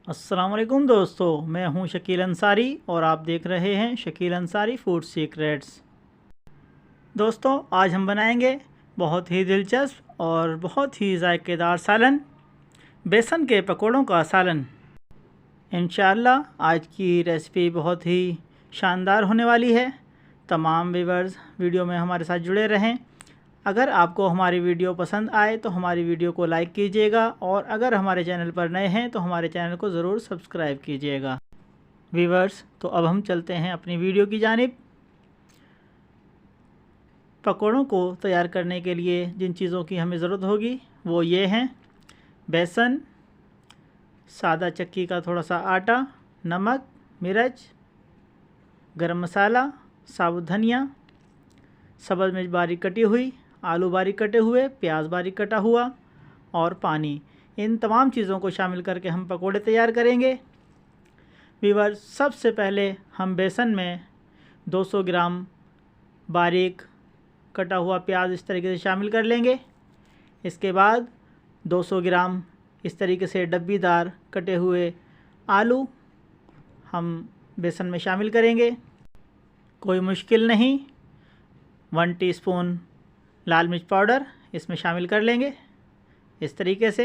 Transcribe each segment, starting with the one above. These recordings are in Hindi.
अस्सलाम वालेकुम दोस्तों, मैं हूं शकील अंसारी और आप देख रहे हैं शकील अंसारी फूड सीक्रेट्स। दोस्तों, आज हम बनाएंगे बहुत ही दिलचस्प और बहुत ही जायकेदार सालन, बेसन के पकोड़ों का सालन। इंशाअल्लाह आज की रेसिपी बहुत ही शानदार होने वाली है। तमाम व्यूअर्स वीडियो में हमारे साथ जुड़े रहें। अगर आपको हमारी वीडियो पसंद आए तो हमारी वीडियो को लाइक कीजिएगा और अगर हमारे चैनल पर नए हैं तो हमारे चैनल को ज़रूर सब्सक्राइब कीजिएगा। व्यूअर्स, तो अब हम चलते हैं अपनी वीडियो की जानिब। पकौड़ों को तैयार करने के लिए जिन चीज़ों की हमें ज़रूरत होगी वो ये हैं: बेसन, सादा चक्की का थोड़ा सा आटा, नमक, मिर्च, गरम मसाला, साबुत धनिया, सब्ज़ मिर्च बारीक कटी हुई, आलू बारीक कटे हुए, प्याज बारीक कटा हुआ और पानी। इन तमाम चीज़ों को शामिल करके हम पकोड़े तैयार करेंगे। व्यूअर्स, सबसे पहले हम बेसन में 200 ग्राम बारीक कटा हुआ प्याज इस तरीके से शामिल कर लेंगे। इसके बाद 200 ग्राम इस तरीके से डब्बीदार कटे हुए आलू हम बेसन में शामिल करेंगे। कोई मुश्किल नहीं। 1 टीस्पून लाल मिर्च पाउडर इसमें शामिल कर लेंगे इस तरीके से।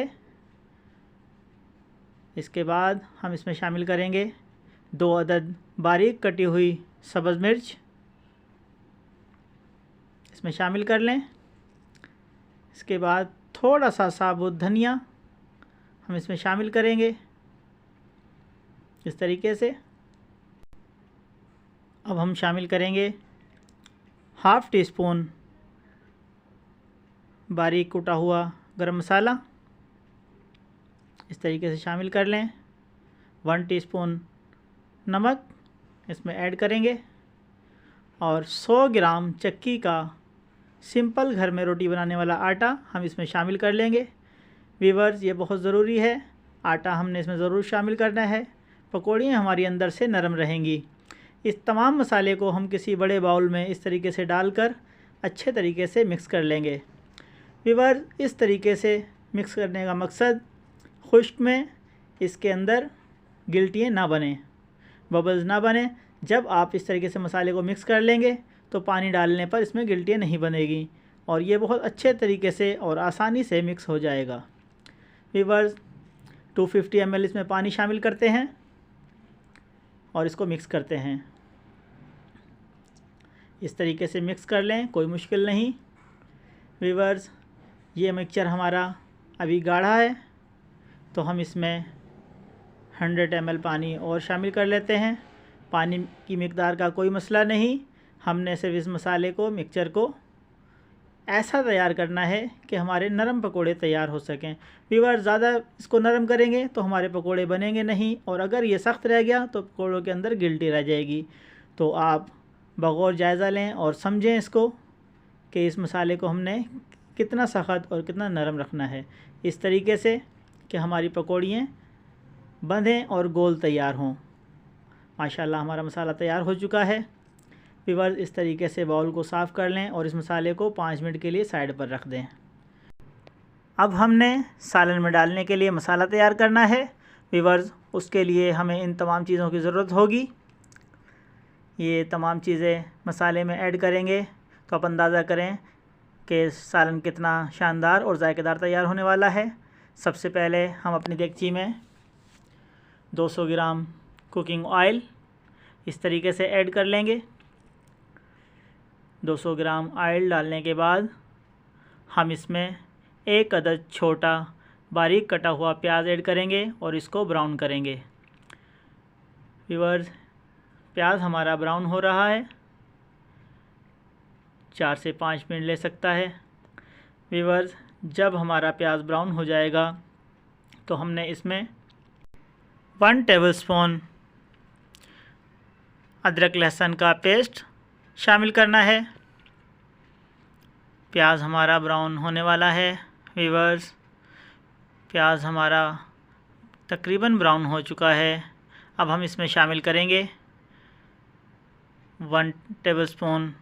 इसके बाद हम इसमें शामिल करेंगे 2 अदद बारीक कटी हुई सब्ज़ मिर्च, इसमें शामिल कर लें। इसके बाद थोड़ा सा साबुत धनिया हम इसमें शामिल करेंगे इस तरीके से। अब हम शामिल करेंगे हाफ़ टी स्पून बारीक कुटा हुआ गरम मसाला, इस तरीके से शामिल कर लें। 1 टीस्पून नमक इसमें ऐड करेंगे और 100 ग्राम चक्की का सिंपल घर में रोटी बनाने वाला आटा हम इसमें शामिल कर लेंगे। व्यूअर्स, ये बहुत ज़रूरी है, आटा हमने इसमें ज़रूर शामिल करना है। पकौड़ियाँ हमारी अंदर से नरम रहेंगी। इस तमाम मसाले को हम किसी बड़े बाउल में इस तरीके से डालकर अच्छे तरीके से मिक्स कर लेंगे। व्यूअर्स, इस तरीके से मिक्स करने का मकसद खुश्क में इसके अंदर गिल्टियाँ ना बने, बबल्स ना बने। जब आप इस तरीके से मसाले को मिक्स कर लेंगे तो पानी डालने पर इसमें गिल्टियाँ नहीं बनेगी और ये बहुत अच्छे तरीके से और आसानी से मिक्स हो जाएगा। व्यूअर्स, 250 ml इसमें पानी शामिल करते हैं और इसको मिक्स करते हैं। इस तरीके से मिक्स कर लें, कोई मुश्किल नहीं। व्यूअर्स, ये मिक्सचर हमारा अभी गाढ़ा है तो हम इसमें 100 ml पानी और शामिल कर लेते हैं। पानी की मिकदार का कोई मसला नहीं, हमने सिर्फ इस मसाले को, मिक्सचर को ऐसा तैयार करना है कि हमारे नरम पकोड़े तैयार हो सकें। व्यूअर्स, ज़्यादा इसको नरम करेंगे तो हमारे पकोड़े बनेंगे नहीं और अगर ये सख्त रह गया तो पकोड़ों के अंदर गिल्टी रह जाएगी। तो आप बगौर जायज़ा लें और समझें इसको कि इस मसाले को हमने कितना सख्त और कितना नरम रखना है, इस तरीके से कि हमारी पकौड़ियाँ बंधें और गोल तैयार हों। माशाल्लाह हमारा मसाला तैयार हो चुका है। व्यूअर्स, इस तरीके से बाउल को साफ़ कर लें और इस मसाले को 5 मिनट के लिए साइड पर रख दें। अब हमने सालन में डालने के लिए मसाला तैयार करना है। व्यूअर्स, उसके लिए हमें इन तमाम चीज़ों की ज़रूरत होगी। ये तमाम चीज़ें मसाले में ऐड करेंगे तो आप अंदाज़ा करें कि सालन कितना शानदार और जायकेदार तैयार होने वाला है। सबसे पहले हम अपनी देगची में 200 ग्राम कुकिंग ऑयल इस तरीके से ऐड कर लेंगे। 200 ग्राम ऑयल डालने के बाद हम इसमें 1 अदद छोटा बारीक कटा हुआ प्याज ऐड करेंगे और इसको ब्राउन करेंगे। व्यूअर्स, प्याज हमारा ब्राउन हो रहा है, 4 से 5 मिनट ले सकता है। व्यूअर्स, जब हमारा प्याज ब्राउन हो जाएगा तो हमने इसमें 1 टेबलस्पून अदरक लहसुन का पेस्ट शामिल करना है। प्याज हमारा ब्राउन होने वाला है। व्यूअर्स, प्याज हमारा तकरीबन ब्राउन हो चुका है। अब हम इसमें शामिल करेंगे 1 टेबलस्पून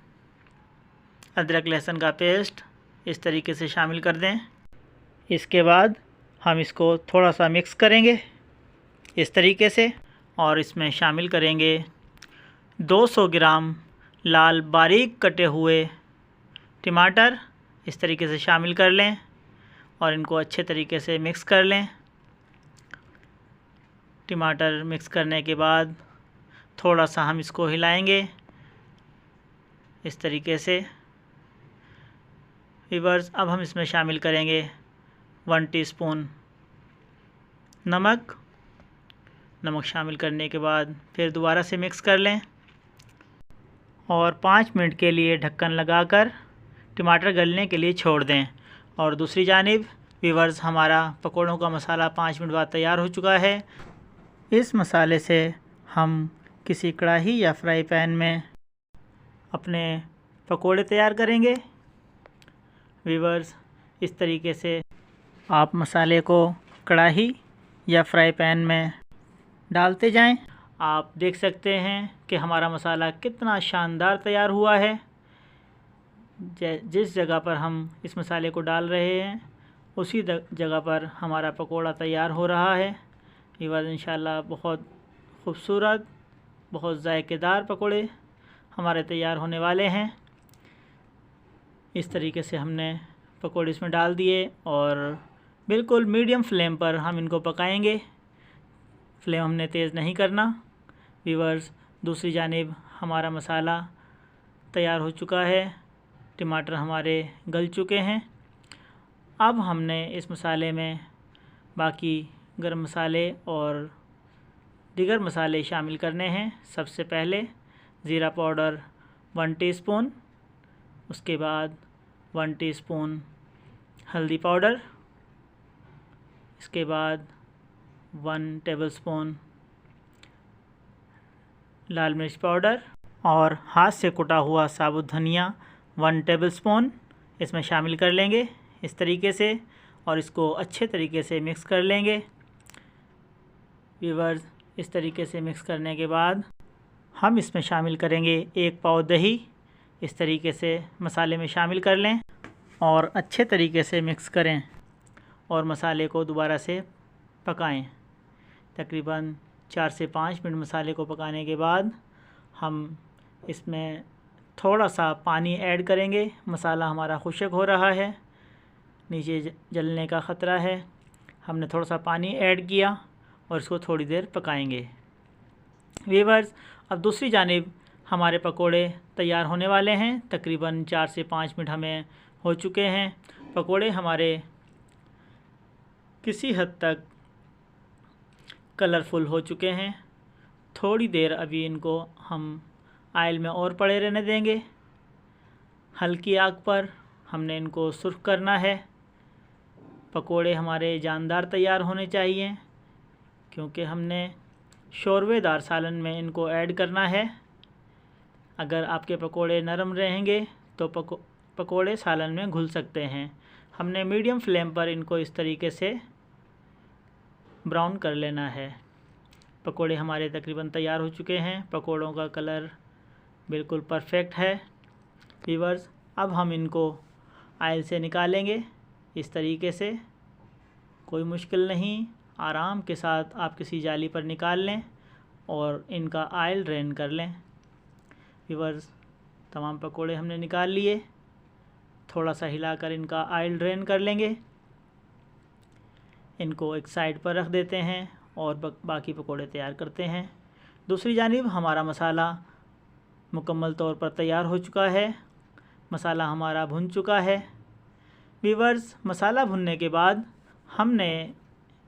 अदरक लहसुन का पेस्ट, इस तरीके से शामिल कर दें। इसके बाद हम इसको थोड़ा सा मिक्स करेंगे इस तरीके से। और इसमें शामिल करेंगे 200 ग्राम लाल बारीक कटे हुए टमाटर। इस तरीके से शामिल कर लें और इनको अच्छे तरीके से मिक्स कर लें। टमाटर मिक्स करने के बाद थोड़ा सा हम इसको हिलाएंगे इस तरीके से। व्यूअर्स, अब हम इसमें शामिल करेंगे 1 टीस्पून नमक। नमक शामिल करने के बाद फिर दोबारा से मिक्स कर लें और 5 मिनट के लिए ढक्कन लगाकर टमाटर गलने के लिए छोड़ दें। और दूसरी जानिब व्यूअर्स, हमारा पकौड़ों का मसाला 5 मिनट बाद तैयार हो चुका है। इस मसाले से हम किसी कढ़ाई या फ्राई पैन में अपने पकोड़े तैयार करेंगे। व्यूअर्स, इस तरीके से आप मसाले को कढ़ाई या फ्राई पैन में डालते जाएं। आप देख सकते हैं कि हमारा मसाला कितना शानदार तैयार हुआ है। जिस जगह पर हम इस मसाले को डाल रहे हैं उसी जगह पर हमारा पकोड़ा तैयार हो रहा है। व्यूअर्स, इंशाल्लाह बहुत खूबसूरत, बहुत जायकेदार पकोड़े हमारे तैयार होने वाले हैं। इस तरीके से हमने पकोड़े इसमें डाल दिए और बिल्कुल मीडियम फ्लेम पर हम इनको पकाएंगे। फ्लेम हमने तेज़ नहीं करना। व्यूअर्स, दूसरी जानिब हमारा मसाला तैयार हो चुका है। टमाटर हमारे गल चुके हैं। अब हमने इस मसाले में बाकी गरम मसाले और दीगर मसाले शामिल करने हैं। सबसे पहले ज़ीरा पाउडर 1 टीस्पून, उसके बाद 1 टीस्पून हल्दी पाउडर, इसके बाद 1 टेबलस्पून लाल मिर्च पाउडर और हाथ से कुटा हुआ साबुत धनिया 1 टेबलस्पून इसमें शामिल कर लेंगे इस तरीके से और इसको अच्छे तरीके से मिक्स कर लेंगे। व्यूअर्स, इस तरीके से मिक्स करने के बाद हम इसमें शामिल करेंगे 1 पाव दही। इस तरीके से मसाले में शामिल कर लें और अच्छे तरीके से मिक्स करें और मसाले को दोबारा से पकाएं। तकरीबन 4 से 5 मिनट मसाले को पकाने के बाद हम इसमें थोड़ा सा पानी ऐड करेंगे। मसाला हमारा खुश्क हो रहा है, नीचे जलने का ख़तरा है। हमने थोड़ा सा पानी ऐड किया और इसको थोड़ी देर पकाएंगे। व्यूअर्स, अब दूसरी जानिब हमारे पकोड़े तैयार होने वाले हैं। तकरीबन 4 से 5 मिनट हमें हो चुके हैं। पकोड़े हमारे किसी हद तक कलरफुल हो चुके हैं। थोड़ी देर अभी इनको हम ऑयल में और पड़े रहने देंगे। हल्की आग पर हमने इनको सुर्ख करना है। पकोड़े हमारे जानदार तैयार होने चाहिए क्योंकि हमने शोरबेदार सालन में इनको ऐड करना है। अगर आपके पकोड़े नरम रहेंगे तो पकोड़े सालन में घुल सकते हैं। हमने मीडियम फ्लेम पर इनको इस तरीके से ब्राउन कर लेना है। पकोड़े हमारे तकरीबन तैयार हो चुके हैं। पकोड़ों का कलर बिल्कुल परफेक्ट है। व्यूअर्स, अब हम इनको ऑयल से निकालेंगे इस तरीके से। कोई मुश्किल नहीं, आराम के साथ आप किसी जाली पर निकाल लें और इनका ऑयल ड्रेन कर लें। व्यूअर्स, तमाम पकोड़े हमने निकाल लिए। थोड़ा सा हिलाकर इनका ऑयल ड्रेन कर लेंगे। इनको एक साइड पर रख देते हैं और बाकी पकोड़े तैयार करते हैं। दूसरी जानिब हमारा मसाला मुकम्मल तौर पर तैयार हो चुका है। मसाला हमारा भुन चुका है। व्यूअर्स, मसाला भुनने के बाद हमने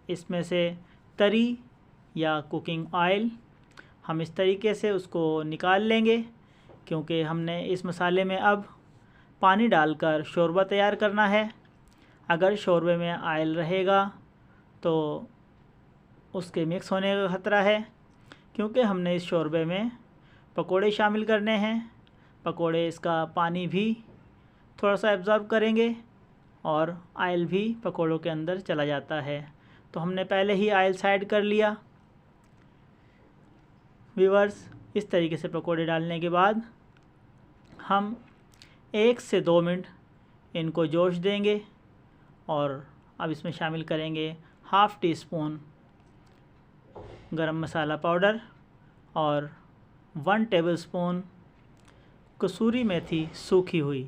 इसमें से तरी या कुकिंग ऑयल हम इस तरीके से उसको निकाल लेंगे क्योंकि हमने इस मसाले में अब पानी डालकर शोरबा तैयार करना है। अगर शोरबे में ऑयल रहेगा तो उसके मिक्स होने का ख़तरा है क्योंकि हमने इस शोरबे में पकोड़े शामिल करने हैं। पकोड़े इसका पानी भी थोड़ा सा एब्ज़ॉर्ब करेंगे और ऑयल भी पकोड़ों के अंदर चला जाता है, तो हमने पहले ही ऑयल साइड कर लिया। व्यूअर्स, इस तरीके से पकोड़े डालने के बाद हम 1 से 2 मिनट इनको जोश देंगे और अब इसमें शामिल करेंगे 1/2 टीस्पून गरम मसाला पाउडर और 1 टेबलस्पून कसूरी मेथी सूखी हुई।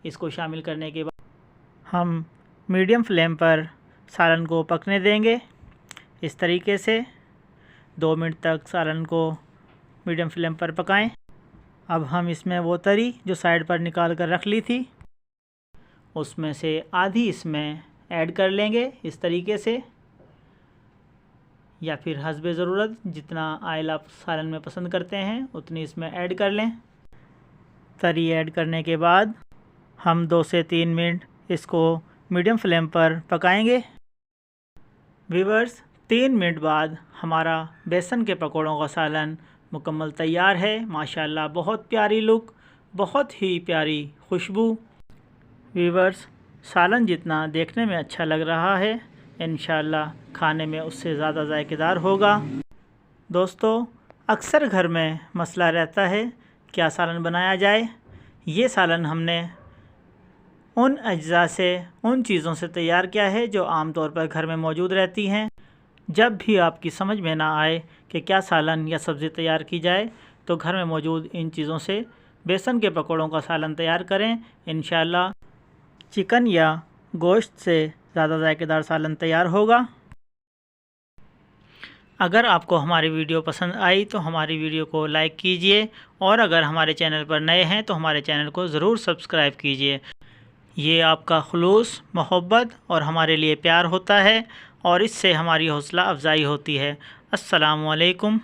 इसको शामिल करने के बाद हम मीडियम फ्लेम पर सालन को पकने देंगे। इस तरीके से 2 मिनट तक सालन को मीडियम फ्लेम पर पकाएं। अब हम इसमें वो तरी जो साइड पर निकाल कर रख ली थी उसमें से आधी इसमें ऐड कर लेंगे इस तरीके से, या फिर हस्बे ज़रूरत जितना ऑयल आप सालन में पसंद करते हैं उतनी इसमें ऐड कर लें। तरी ऐड करने के बाद हम 2 से 3 मिनट इसको मीडियम फ्लेम पर पकाएंगे। व्यूअर्स, 3 मिनट बाद हमारा बेसन के पकौड़ों का सालन मुकम्मल तैयार है। माशाल्लाह बहुत प्यारी लुक, बहुत ही प्यारी खुशबू। व्यूअर्स, सालन जितना देखने में अच्छा लग रहा है इंशाल्लाह खाने में उससे ज़्यादा जायकेदार होगा। दोस्तों, अक्सर घर में मसला रहता है क्या सालन बनाया जाए। ये सालन हमने उन अज्जा से, उन चीज़ों से तैयार किया है जो आम तौर पर घर में मौजूद रहती हैं। जब भी आपकी समझ में ना आए कि क्या सालन या सब्ज़ी तैयार की जाए तो घर में मौजूद इन चीज़ों से बेसन के पकौड़ों का सालन तैयार करें। इंशाल्लाह चिकन या गोश्त से ज़्यादा जायकेदार सालन तैयार होगा। अगर आपको हमारी वीडियो पसंद आई तो हमारी वीडियो को लाइक कीजिए, और अगर हमारे चैनल पर नए हैं तो हमारे चैनल को ज़रूर सब्सक्राइब कीजिए। ये आपका खुलूस, मोहब्बत और हमारे लिए प्यार होता है और इससे हमारी हौसला अफजाई होती है। अस्सलामु अलैकुम।